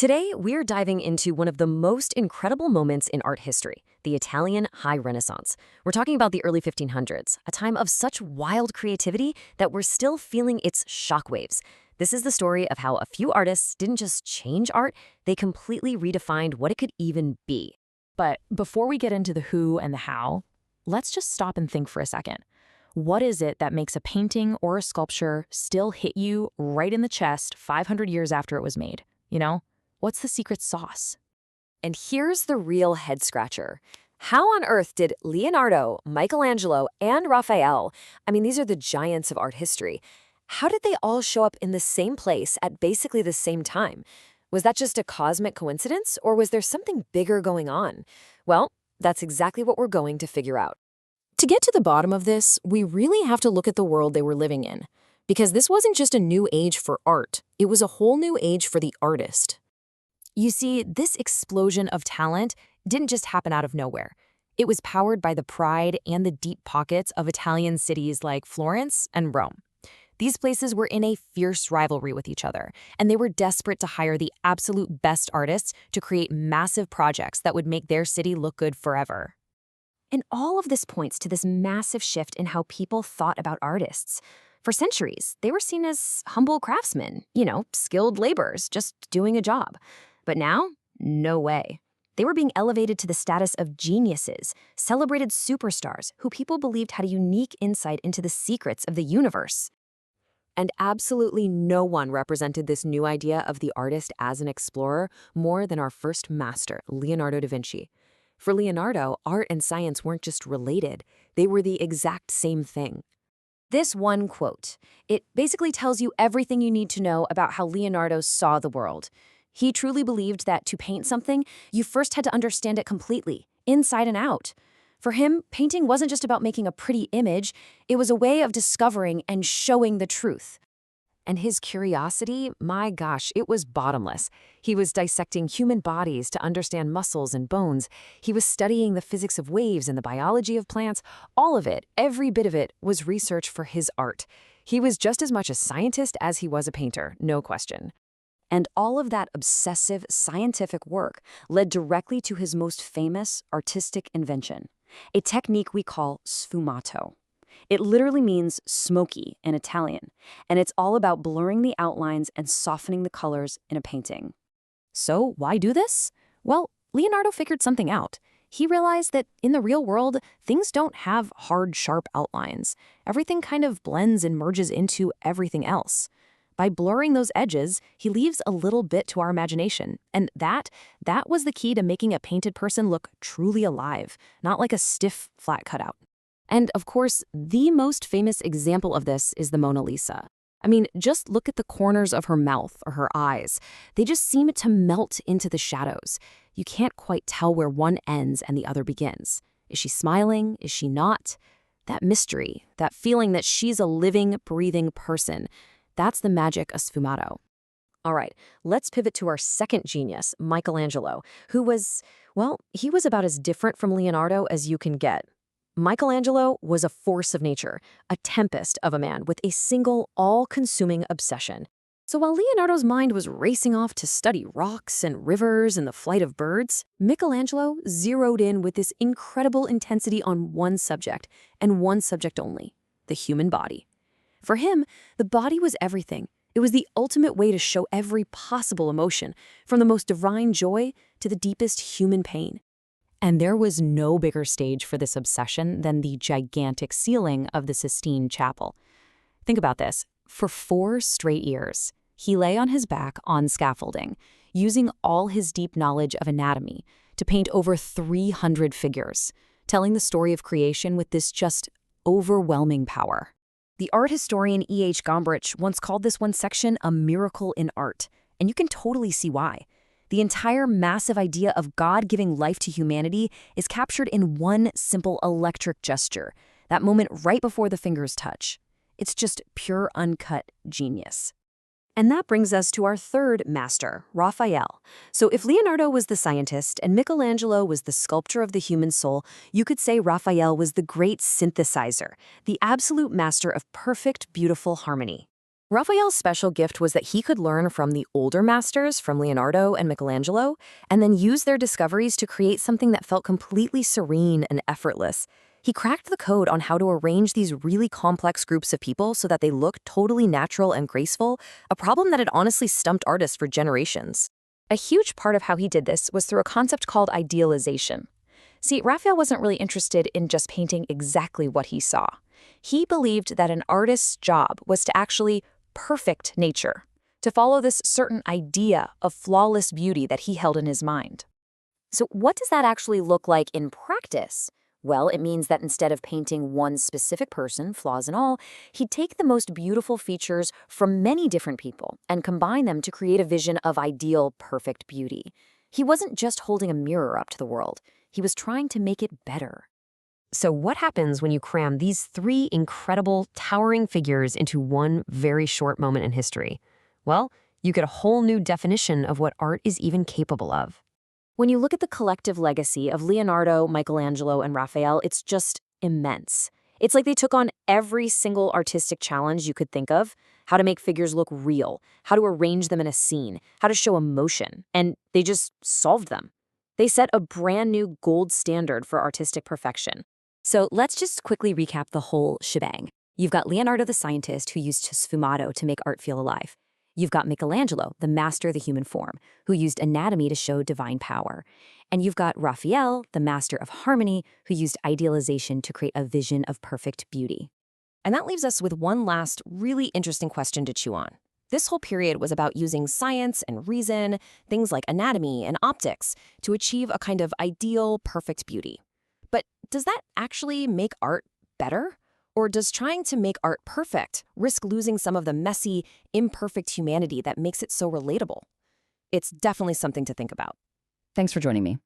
Today, we're diving into one of the most incredible moments in art history, the Italian High Renaissance. We're talking about the early 1500s, a time of such wild creativity that we're still feeling its shockwaves. This is the story of how a few artists didn't just change art, they completely redefined what it could even be. But before we get into the who and the how, let's just stop and think for a second. What is it that makes a painting or a sculpture still hit you right in the chest 500 years after it was made? You know? What's the secret sauce? And here's the real head-scratcher. How on earth did Leonardo, Michelangelo, and Raphael, these are the giants of art history, how did they all show up in the same place at basically the same time? Was that just a cosmic coincidence, or was there something bigger going on? Well, that's exactly what we're going to figure out. To get to the bottom of this, we really have to look at the world they were living in. Because this wasn't just a new age for art, it was a whole new age for the artist. You see, this explosion of talent didn't just happen out of nowhere. It was powered by the pride and the deep pockets of Italian cities like Florence and Rome. These places were in a fierce rivalry with each other, and they were desperate to hire the absolute best artists to create massive projects that would make their city look good forever. And all of this points to this massive shift in how people thought about artists. For centuries, they were seen as humble craftsmen, skilled laborers, just doing a job. But now, no way. They were being elevated to the status of geniuses, celebrated superstars who people believed had a unique insight into the secrets of the universe. And absolutely no one represented this new idea of the artist as an explorer more than our first master, Leonardo da Vinci. For Leonardo, art and science weren't just related, they were the exact same thing. This one quote, it basically tells you everything you need to know about how Leonardo saw the world. He truly believed that to paint something, you first had to understand it completely, inside and out. For him, painting wasn't just about making a pretty image, it was a way of discovering and showing the truth. And his curiosity, my gosh, it was bottomless. He was dissecting human bodies to understand muscles and bones. He was studying the physics of waves and the biology of plants. All of it, every bit of it, was research for his art. He was just as much a scientist as he was a painter, no question. And all of that obsessive scientific work led directly to his most famous artistic invention, a technique we call sfumato. It literally means smoky in Italian, and it's all about blurring the outlines and softening the colors in a painting. So why do this? Well, Leonardo figured something out. He realized that in the real world, things don't have hard, sharp outlines. Everything kind of blends and merges into everything else. By blurring those edges, he leaves a little bit to our imagination. And that was the key to making a painted person look truly alive, not like a stiff, flat cutout. And of course, the most famous example of this is the Mona Lisa. Just look at the corners of her mouth or her eyes. They just seem to melt into the shadows. You can't quite tell where one ends and the other begins. Is she smiling? Is she not? That mystery, that feeling that she's a living, breathing person, that's the magic of sfumato. All right, let's pivot to our second genius, Michelangelo, who was, he was about as different from Leonardo as you can get. Michelangelo was a force of nature, a tempest of a man with a single, all-consuming obsession. So while Leonardo's mind was racing off to study rocks and rivers and the flight of birds, Michelangelo zeroed in with this incredible intensity on one subject, and one subject only, the human body. For him, the body was everything. It was the ultimate way to show every possible emotion, from the most divine joy to the deepest human pain. And there was no bigger stage for this obsession than the gigantic ceiling of the Sistine Chapel. Think about this. For 4 straight years, he lay on his back on scaffolding, using all his deep knowledge of anatomy to paint over 300 figures, telling the story of creation with this just overwhelming power. The art historian E.H. Gombrich once called this one section a miracle in art, and you can totally see why. The entire massive idea of God giving life to humanity is captured in one simple electric gesture, that moment right before the fingers touch. It's just pure uncut genius. And that brings us to our third master, Raphael. So if Leonardo was the scientist and Michelangelo was the sculptor of the human soul, you could say Raphael was the great synthesizer, the absolute master of perfect, beautiful harmony. Raphael's special gift was that he could learn from the older masters, from Leonardo and Michelangelo, and then use their discoveries to create something that felt completely serene and effortless. He cracked the code on how to arrange these really complex groups of people so that they look totally natural and graceful, a problem that had honestly stumped artists for generations. A huge part of how he did this was through a concept called idealization. See, Raphael wasn't really interested in just painting exactly what he saw. He believed that an artist's job was to actually perfect nature, to follow this certain idea of flawless beauty that he held in his mind. So what does that actually look like in practice? Well, it means that instead of painting one specific person, flaws and all, he'd take the most beautiful features from many different people and combine them to create a vision of ideal, perfect beauty. He wasn't just holding a mirror up to the world. He was trying to make it better. So what happens when you cram these three incredible, towering figures into one very short moment in history? Well, you get a whole new definition of what art is even capable of. When you look at the collective legacy of Leonardo, Michelangelo, and Raphael, it's just immense. It's like they took on every single artistic challenge you could think of: how to make figures look real, how to arrange them in a scene, how to show emotion, and they just solved them. They set a brand new gold standard for artistic perfection. So let's just quickly recap the whole shebang. You've got Leonardo the scientist, who used sfumato to make art feel alive. You've got Michelangelo, the master of the human form, who used anatomy to show divine power. And you've got Raphael, the master of harmony, who used idealization to create a vision of perfect beauty. And that leaves us with one last really interesting question to chew on. This whole period was about using science and reason, things like anatomy and optics, to achieve a kind of ideal, perfect beauty. But does that actually make art better? Or does trying to make art perfect risk losing some of the messy, imperfect humanity that makes it so relatable? It's definitely something to think about. Thanks for joining me.